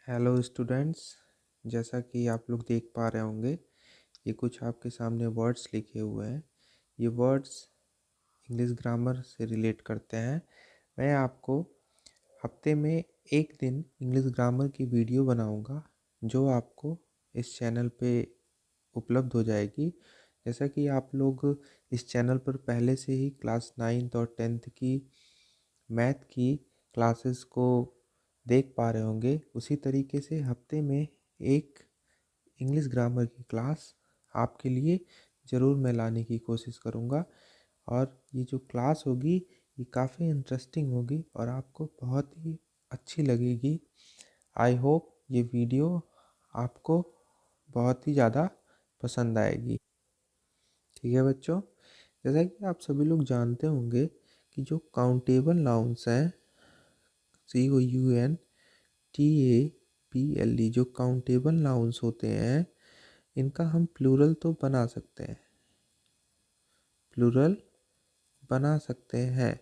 Hello students. जैसा कि आप लोग देख पा रहे होंगे, ये कुछ आपके सामने वर्ड्स लिखे हुए हैं। ये वर्ड्स इंग्लिश ग्रामर से रिलेट करते हैं। मैं आपको हफ्ते में एक दिन इंग्लिश ग्रामर की वीडियो बनाऊंगा, जो आपको इस चैनल पे उपलब्ध हो जाएगी। जैसा कि आप लोग इस चैनल पर पहले से ही क्लास 9th और 10th की मैथ की क्लासेस को देख पा रहे होंगे, उसी तरीके से हफ्ते में एक इंग्लिश ग्रामर की क्लास आपके लिए ज़रूर मैं लाने की कोशिश करूँगा। और ये जो क्लास होगी ये काफ़ी इंटरेस्टिंग होगी और आपको बहुत ही अच्छी लगेगी। आई होप ये वीडियो आपको बहुत ही ज़्यादा पसंद आएगी। ठीक है बच्चों, जैसा कि आप सभी लोग जानते होंगे कि जो काउंटेबल नाउन्स हैं, COUNTABLE, जो काउंटेबल नाउन्स होते हैं, इनका हम प्लूरल तो बना सकते हैं, प्लूरल बना सकते हैं,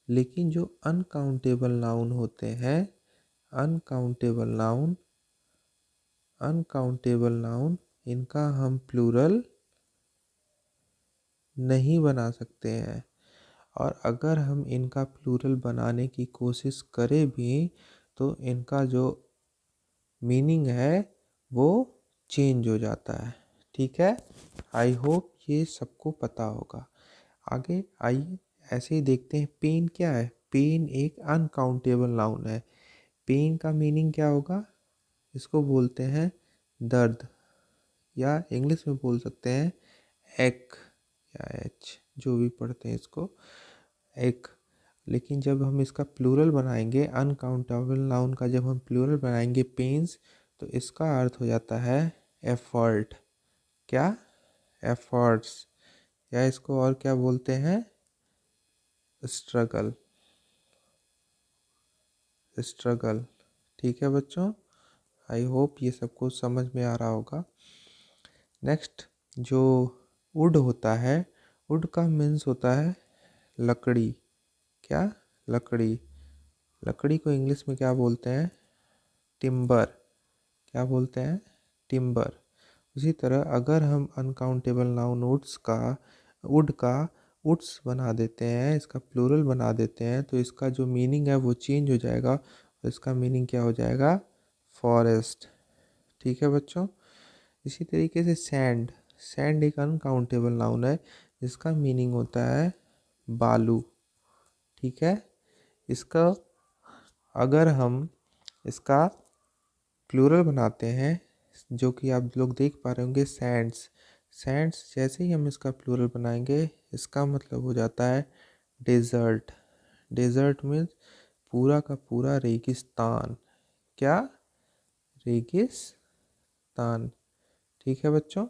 लेकिन जो अनकाउंटेबल नाउन होते हैं, अनकाउंटेबल नाउन इनका हम प्लूरल नहीं बना सकते हैं। और अगर हम इनका प्लूरल बनाने की कोशिश करें भी तो इनका जो मीनिंग है वो चेंज हो जाता है। ठीक है, आई होप ये सबको पता होगा। आगे आइए ऐसे ही देखते हैं। पेन क्या है? पेन एक अनकाउंटेबल नाउन है। पेन का मीनिंग क्या होगा? इसको बोलते हैं दर्द, या इंग्लिश में बोल सकते हैं एक, या एच, जो भी पढ़ते हैं इसको एक। लेकिन जब हम इसका प्लूरल बनाएंगे, अनकाउंटेबल नाउन का जब हम प्लूरल बनाएंगे पेन्स, तो इसका अर्थ हो जाता है एफर्ट। क्या? एफर्ट्स, या इसको और क्या बोलते हैं? Struggle, struggle. ठीक है बच्चों, आई होप ये सबको समझ में आ रहा होगा। नेक्स्ट, जो वुड होता है, वुड का मीन्स होता है लकड़ी। क्या? लकड़ी। लकड़ी को इंग्लिश में क्या बोलते हैं? टिम्बर। क्या बोलते हैं? टिम्बर। उसी तरह अगर हम अनकाउंटेबल नाउन वुड का वुड्स बना देते हैं, इसका प्लूरल बना देते हैं, तो इसका जो मीनिंग है वो चेंज हो जाएगा। और इसका मीनिंग क्या हो जाएगा? फॉरेस्ट। ठीक है बच्चों, इसी तरीके से सैंड, सैंड एक अनकाउंटेबल नाउन है, जिसका मीनिंग होता है बालू। ठीक है, इसका अगर हम इसका प्लूरल बनाते हैं, जो कि आप लोग देख पा रहे होंगे सैंड्स, सैंड्स जैसे ही हम इसका प्लूरल बनाएंगे, इसका मतलब हो जाता है डेजर्ट। डेजर्ट मीन्स पूरा का पूरा रेगिस्तान। क्या? रेगिस्तान। ठीक है बच्चों,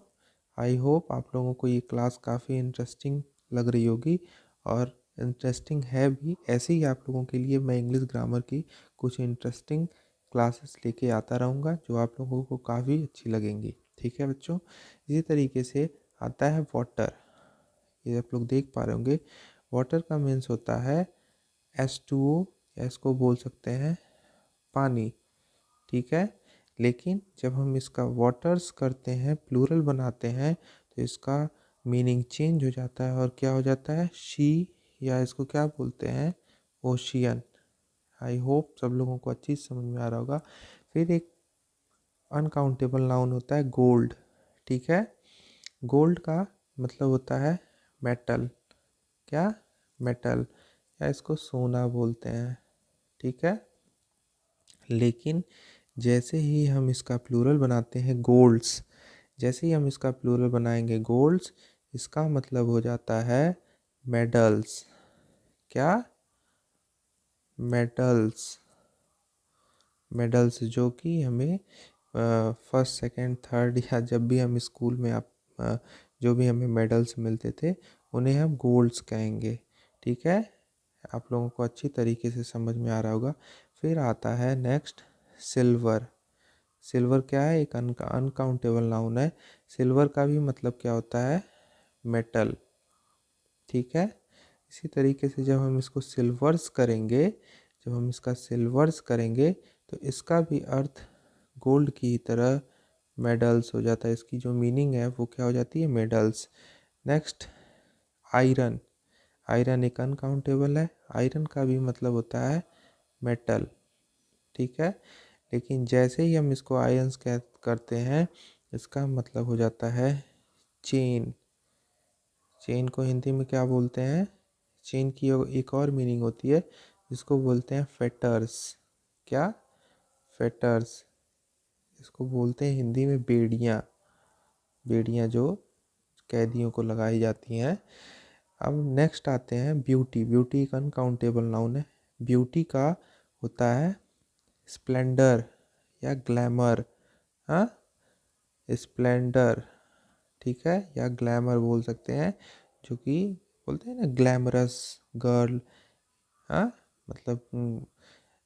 आई होप आप लोगों को ये क्लास काफ़ी इंटरेस्टिंग लग रही होगी, और इंटरेस्टिंग है भी। ऐसे ही आप लोगों के लिए मैं इंग्लिश ग्रामर की कुछ इंटरेस्टिंग क्लासेस लेके आता रहूँगा, जो आप लोगों को काफ़ी अच्छी लगेंगी। ठीक है बच्चों, इसी तरीके से आता है वाटर। ये आप लोग देख पा रहे होंगे, वाटर का मीन्स होता है H2O, या इसको बोल सकते हैं पानी। ठीक है, लेकिन जब हम इसका वाटर्स करते हैं, प्लूरल बनाते हैं, तो इसका मीनिंग चेंज हो जाता है और क्या हो जाता है? शी, या इसको क्या बोलते हैं? ओशियन। आई होप सब लोगों को अच्छी समझ में आ रहा होगा। फिर एक अनकाउंटेबल नाउन होता है गोल्ड। ठीक है, गोल्ड का मतलब होता है मेटल। क्या? मेटल, या इसको सोना बोलते हैं। ठीक है, लेकिन जैसे ही हम इसका प्लूरल बनाते हैं गोल्ड्स, जैसे ही हम इसका प्लूरल बनाएंगे गोल्ड्स, इसका मतलब हो जाता है मेडल्स। क्या? मेडल्स। मेडल्स जो कि हमें फर्स्ट सेकंड थर्ड, या जब भी हम स्कूल में जो भी हमें मेडल्स मिलते थे, उन्हें हम गोल्ड्स कहेंगे। ठीक है, आप लोगों को अच्छी तरीके से समझ में आ रहा होगा। फिर आता है नेक्स्ट सिल्वर। सिल्वर क्या है? एक अनकाउंटेबल नाउन है। सिल्वर का भी मतलब क्या होता है? मेटल। ठीक है, इसी तरीके से जब हम इसको सिल्वर्स करेंगे, जब हम इसका सिल्वर्स करेंगे, तो इसका भी अर्थ गोल्ड की तरह मेडल्स हो जाता है। इसकी जो मीनिंग है वो क्या हो जाती है, मेडल्स। Next iron. आयरन एक अनकाउंटेबल है। आयरन का भी मतलब होता है मेटल, ठीक है। लेकिन जैसे ही हम इसको आयंस करते हैं, इसका मतलब हो जाता है चेन। चेन को हिंदी में क्या बोलते हैं, चेन की एक और मीनिंग होती है जिसको बोलते हैं फेटर्स। क्या, फेटर्स। इसको बोलते हैं हिंदी में बेड़ियाँ। बेड़ियाँ जो कैदियों को लगाई जाती हैं। अब नेक्स्ट आते हैं ब्यूटी। ब्यूटी एक अनकाउंटेबल नाउन है। ब्यूटी का होता है स्प्लेंडर या ग्लैमर। हाँ, स्प्लेंडर, ठीक है, या ग्लैमर बोल सकते हैं, जो कि बोलते हैं ना ग्लैमरस गर्ल। हाँ, मतलब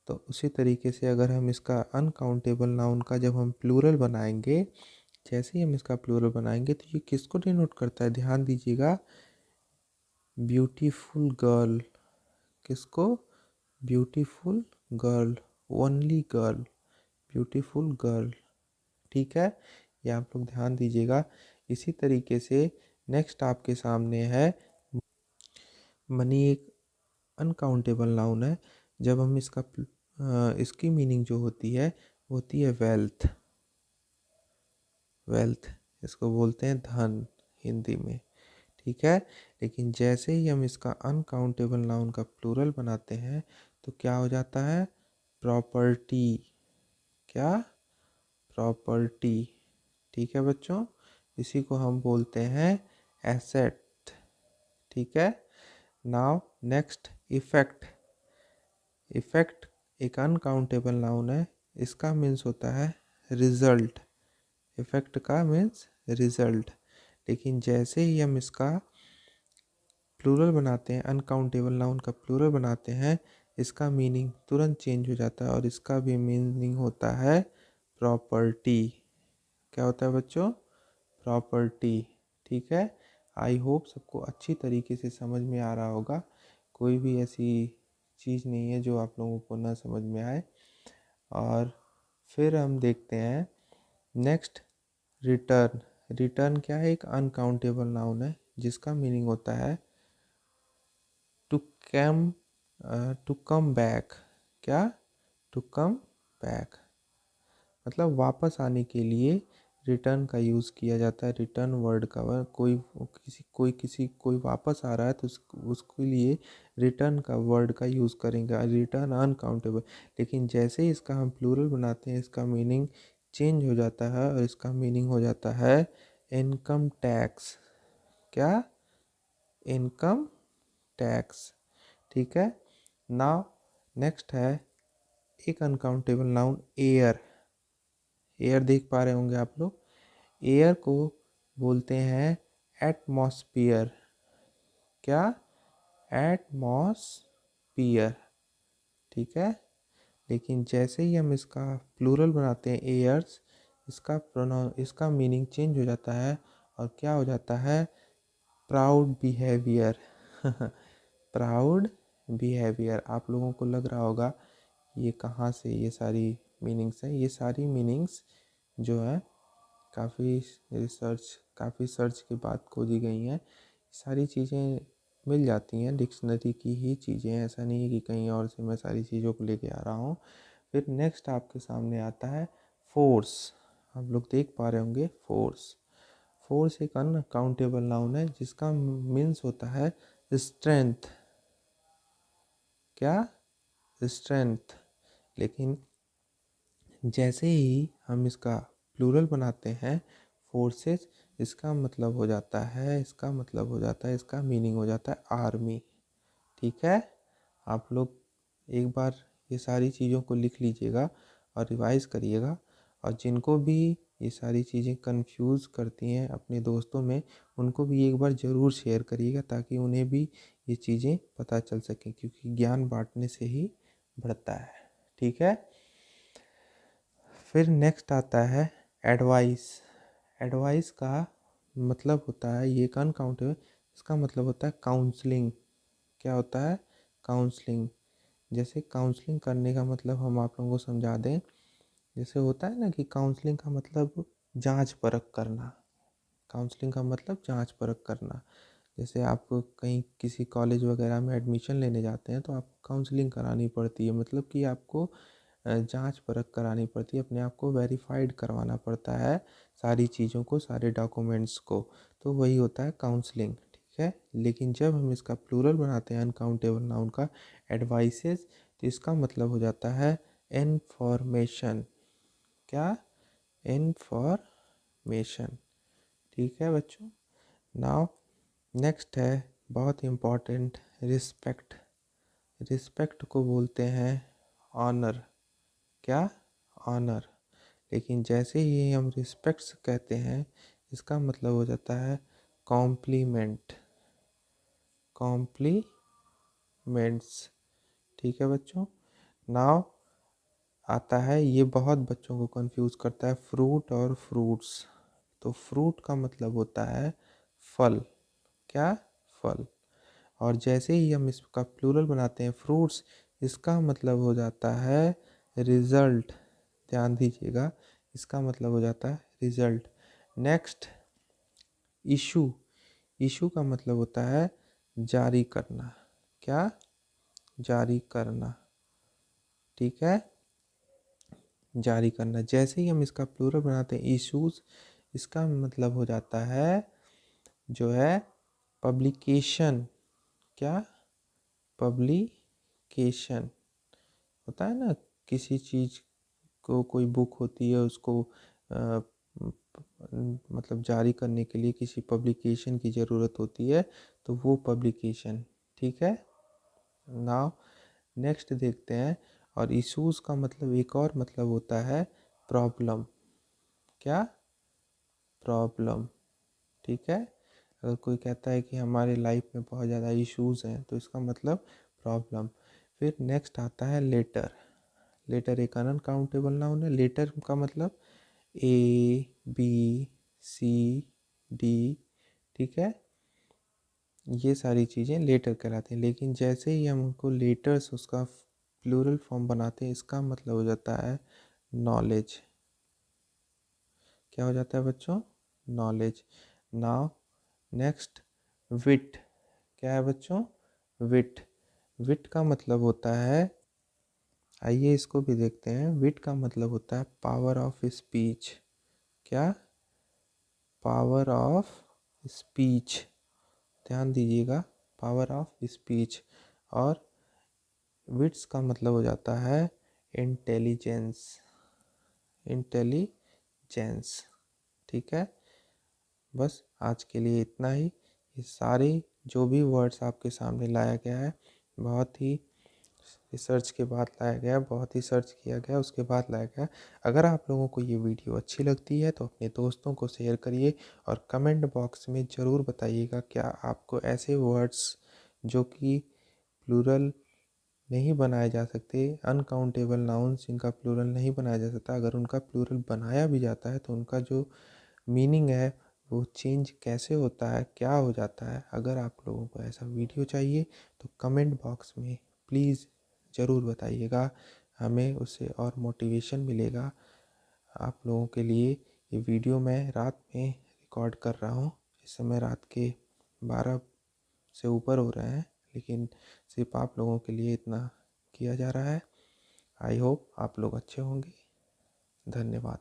तो उसी तरीके से अगर हम इसका अनकाउंटेबल नाउन का जब हम प्लूरल बनाएंगे, जैसे ही हम इसका प्लूरल बनाएंगे तो ये किसको डिनोट करता है, ध्यान दीजिएगा, ब्यूटीफुल गर्ल। किसको, beautiful girl, only girl, beautiful girl, ठीक है। ये आप लोग ध्यान दीजिएगा। इसी तरीके से नेक्स्ट आपके सामने है मनी। एक अनकाउंटेबल नाउन है। जब हम इसकी मीनिंग जो होती है वो होती है वेल्थ। वेल्थ, इसको बोलते हैं धन हिंदी में, ठीक है। लेकिन जैसे ही हम इसका अनकाउंटेबल नाउन का प्लूरल बनाते हैं तो क्या हो जाता है, प्रॉपर्टी। क्या, प्रॉपर्टी, ठीक है बच्चों। इसी को हम बोलते हैं एसेट, ठीक है। Now next effect. इफेक्ट एक अनकाउंटेबल नाउन है। इसका मीन्स होता है रिजल्ट। इफेक्ट का मीन्स रिजल्ट। लेकिन जैसे ही हम इसका प्लूरल बनाते हैं, अनकाउंटेबल नाउन का प्लूरल बनाते हैं, इसका मीनिंग तुरंत चेंज हो जाता है और इसका भी मीनिंग होता है प्रॉपर्टी। क्या होता है बच्चों, प्रॉपर्टी, ठीक है। आई होप सबको अच्छी तरीके से समझ में आ रहा होगा। कोई भी ऐसी चीज़ नहीं है जो आप लोगों को ना समझ में आए। और फिर हम देखते हैं नेक्स्ट रिटर्न। रिटर्न क्या है, एक अनकाउंटेबल नाउन है जिसका मीनिंग होता है to come, to come back. क्या, टू कम बैक, मतलब वापस आने के लिए रिटर्न का यूज़ किया जाता है। रिटर्न वर्ड का कोई वापस आ रहा है तो उसके लिए रिटर्न का वर्ड का यूज़ करेंगे। Return uncountable. लेकिन जैसे ही इसका हम प्लूरल बनाते हैं, इसका मीनिंग चेंज हो जाता है और इसका मीनिंग हो जाता है इनकम टैक्स। क्या, इनकम टैक्स, ठीक है। नाउ नेक्स्ट है एक अनकाउंटेबल नाउन एयर। एयर देख पा रहे होंगे आप लोग। एयर को बोलते हैं एटमॉस्फियर। क्या, एटमॉस्फियर, ठीक है। लेकिन जैसे ही हम इसका प्लूरल बनाते हैं एयर्स, इसका मीनिंग चेंज हो जाता है और क्या हो जाता है, प्राउड बिहेवियर। Proud behaviour. आप लोगों को लग रहा होगा ये कहाँ से ये सारी मीनिंग्स हैं। ये सारी मीनिंग्स जो है काफ़ी सर्च के बाद खोजी गई हैं। सारी चीज़ें मिल जाती हैं, डिक्शनरी की ही चीज़ें हैं, ऐसा नहीं है कि कहीं और से मैं सारी चीज़ों को लेके आ रहा हूँ। फिर नेक्स्ट आपके सामने आता है फोर्स। आप लोग देख पा रहे होंगे फोर्स। फोर्स एक अनकाउंटेबल नाउन है जिसका मीन्स होता है स्ट्रेंथ। क्या, स्ट्रेंथ। लेकिन जैसे ही हम इसका प्लूरल बनाते हैं फोर्सेस, इसका मतलब हो जाता है, इसका मीनिंग हो जाता है आर्मी, ठीक है। आप लोग एक बार ये सारी चीज़ों को लिख लीजिएगा और रिवाइज करिएगा। और जिनको भी ये सारी चीज़ें कंफ्यूज करती हैं अपने दोस्तों में, उनको भी एक बार ज़रूर शेयर करिएगा ताकि उन्हें भी ये चीज़ें पता चल सकें, क्योंकि ज्ञान बांटने से ही बढ़ता है, ठीक है। फिर नेक्स्ट आता है एडवाइस। एडवाइस का मतलब होता है, ये एक अनकाउंटेबल, इसका मतलब होता है काउंसलिंग। क्या होता है, काउंसलिंग। जैसे काउंसलिंग करने का मतलब हम आप लोगों को समझा दें, जैसे होता है ना कि काउंसलिंग का मतलब जांच परख करना। काउंसलिंग का मतलब जांच परख करना। जैसे आप कहीं किसी कॉलेज वगैरह में एडमिशन लेने जाते हैं तो आपको काउंसलिंग करानी पड़ती है, मतलब कि आपको जांच परख करानी पड़ती है, अपने आप को वेरीफाइड करवाना पड़ता है सारी चीज़ों को, सारे डॉक्यूमेंट्स को। तो वही होता है काउंसलिंग, ठीक है। लेकिन जब हम इसका प्लूरल बनाते हैं अनकाउंटेबल नाउन का एडवाइसेस, तो इसका मतलब हो जाता है इन्फॉर्मेशन। क्या? इन्फॉर्मेशन, ठीक है बच्चों। नाउ नेक्स्ट है बहुत इम्पॉर्टेंट, रिस्पेक्ट। रिस्पेक्ट को बोलते हैं ऑनर। क्या? ऑनर। लेकिन जैसे ही हम रिस्पेक्ट्स कहते हैं, इसका मतलब हो जाता है कॉम्प्लीमेंट। कॉम्प्लीमेंट्स, ठीक है बच्चों। नाउ आता है, ये बहुत बच्चों को कंफ्यूज करता है, फ्रूट और फ्रूट्स। तो फ्रूट का मतलब होता है फल। क्या? फल। और जैसे ही हम इसका प्लूरल बनाते हैं फ्रूट्स, इसका मतलब हो जाता है रिजल्ट। ध्यान दीजिएगा, इसका मतलब हो जाता है रिजल्ट। Next, issue. इशू का मतलब होता है जारी करना। क्या? जारी करना, ठीक है, जारी करना। जैसे ही हम इसका प्लूरल बनाते हैं इशूज, इसका मतलब हो जाता है जो है पब्लिकेशन। क्या? पब्लिकेशन। होता है ना, किसी चीज़ को, कोई बुक होती है उसको मतलब जारी करने के लिए किसी पब्लिकेशन की ज़रूरत होती है, तो वो पब्लिकेशन, ठीक है। नाउ नेक्स्ट देखते हैं। और इश्यूज का मतलब एक और मतलब होता है प्रॉब्लम। क्या? प्रॉब्लम, ठीक है। अगर कोई कहता है कि हमारे लाइफ में बहुत ज़्यादा इश्यूज हैं, तो इसका मतलब प्रॉब्लम। फिर नेक्स्ट आता है लेटर। लेटर एक अनकाउंटेबल नाउन है। लेटर का मतलब ए, बी, सी, डी, ठीक है, ये सारी चीज़ें लेटर कहलाती हैं। लेकिन जैसे ही हम उनको लेटर्स उसका प्लूरल फॉर्म बनाते हैं, इसका मतलब हो जाता है नॉलेज। क्या हो जाता है बच्चों? नॉलेज। नाउ नेक्स्ट, विट। क्या है बच्चों? विट। विट का मतलब होता है, आइए इसको भी देखते हैं। विट का मतलब होता है पावर ऑफ स्पीच। क्या? पावर ऑफ स्पीच, ध्यान दीजिएगा, पावर ऑफ स्पीच। और विट्स का मतलब हो जाता है इंटेलिजेंस। इंटेलिजेंस, ठीक है। बस आज के लिए इतना ही। ये सारे जो भी वर्ड्स आपके सामने लाया गया है, बहुत ही रिसर्च के बाद लाया गया, बहुत ही सर्च किया गया उसके बाद लाया गया। अगर आप लोगों को ये वीडियो अच्छी लगती है तो अपने दोस्तों को शेयर करिए, और कमेंट बॉक्स में ज़रूर बताइएगा क्या आपको ऐसे वर्ड्स जो कि प्लूरल नहीं बनाए जा सकते, अनकाउंटेबल नाउन्स जिनका प्लूरल नहीं बनाया जा सकता, अगर उनका प्लूरल बनाया भी जाता है तो उनका जो मीनिंग है वो चेंज कैसे होता है, क्या हो जाता है। अगर आप लोगों को ऐसा वीडियो चाहिए तो कमेंट बॉक्स में प्लीज़ ज़रूर बताइएगा, हमें उससे और मोटिवेशन मिलेगा। आप लोगों के लिए ये वीडियो मैं रात में रिकॉर्ड कर रहा हूँ। इस समय रात के 12 से ऊपर हो रहे हैं, लेकिन सिर्फ आप लोगों के लिए इतना किया जा रहा है। आई होप आप लोग अच्छे होंगे। धन्यवाद।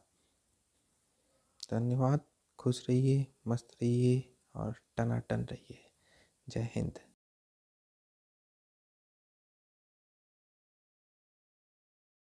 धन्यवाद। खुश रहिए, मस्त रहिए और टनाटन रहिए। जय हिंद।